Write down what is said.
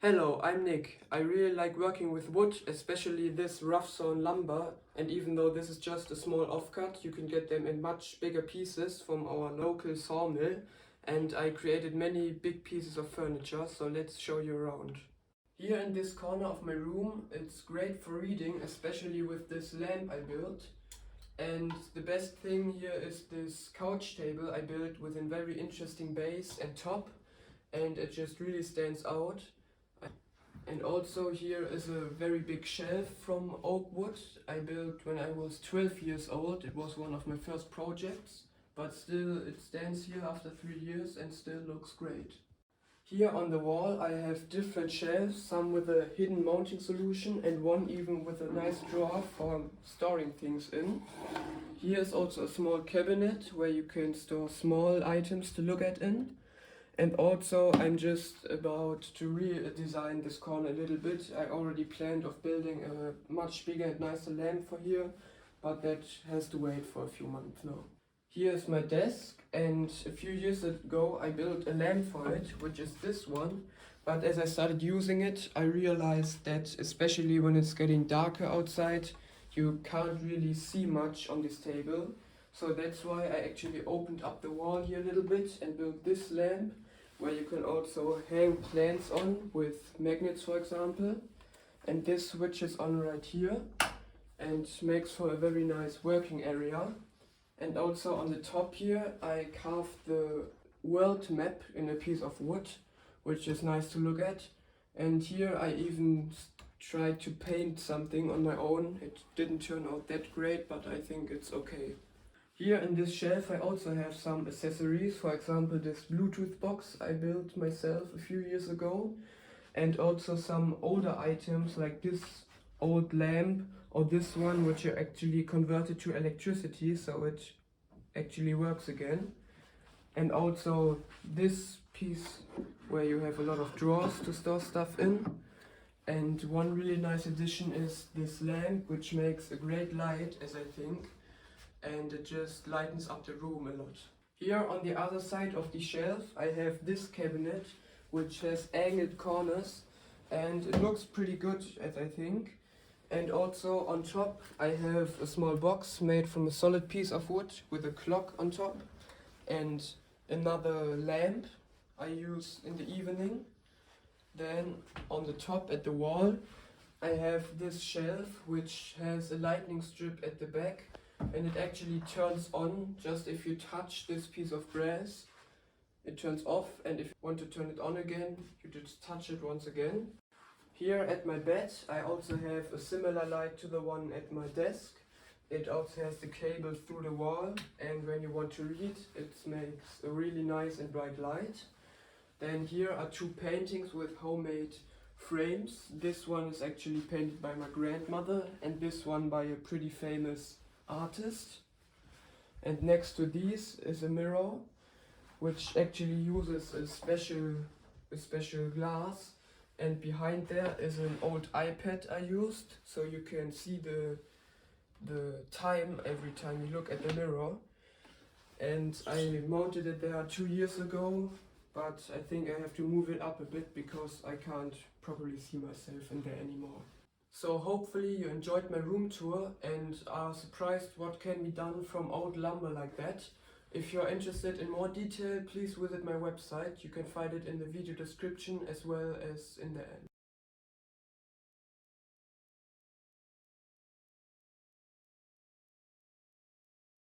Hello, I'm Nick. I really like working with wood, especially this rough sawn lumber, and even though this is just a small offcut, you can get them in much bigger pieces from our local sawmill, and I created many big pieces of furniture, so let's show you around. Here in this corner of my room, it's great for reading, especially with this lamp I built. And the best thing here is this couch table I built with a very interesting base and top, and it just really stands out. And also here is a very big shelf from oak wood I built when I was 12 years old. It was one of my first projects, but still it stands here after 3 years and still looks great. Here on the wall I have different shelves, some with a hidden mounting solution and one even with a nice drawer for storing things in. Here is also a small cabinet where you can store small items to look at in. And also I'm just about to redesign this corner a little bit. I already planned of building a much bigger and nicer lamp for here, but that has to wait for a few months now. Here is my desk, and a few years ago I built a lamp for it, which is this one. But as I started using it, I realized that especially when it's getting darker outside, you can't really see much on this table. So that's why I actually opened up the wall here a little bit and built this lamp, where you can also hang plants on with magnets, for example. And this switches on right here and makes for a very nice working area. And also on the top here I carved the world map in a piece of wood, which is nice to look at. And here I even tried to paint something on my own. It didn't turn out that great, but I think it's okay. Here in this shelf I also have some accessories, for example this Bluetooth box I built myself a few years ago, and also some older items like this old lamp or this one, which are actually converted to electricity, so it actually works again. And also this piece where you have a lot of drawers to store stuff in. And one really nice addition is this lamp, which makes a great light, as I think. And it just lightens up the room a lot. Here on the other side of the shelf I have this cabinet, which has angled corners, and it looks pretty good, as I think. And also on top I have a small box made from a solid piece of wood with a clock on top, and another lamp I use in the evening. Then on the top at the wall I have this shelf, which has a lightning strip at the back, and it actually turns on just if you touch this piece of brass. It turns off, and if you want to turn it on again, you just touch it once again. Here at my bed I also have a similar light to the one at my desk. It also has the cable through the wall, and when you want to read it makes a really nice and bright light. Then here are two paintings with homemade frames. This one is actually painted by my grandmother and this one by a pretty famous artist. And next to these is a mirror, which actually uses a special glass, and behind there is an old iPad I used, so you can see the time every time you look at the mirror. And I mounted it there 2 years ago, but I think I have to move it up a bit because I can't properly see myself in there anymore. So hopefully you enjoyed my room tour and are surprised what can be done from old lumber like that. If you are interested in more detail, please visit my website. You can find it in the video description as well as in the end.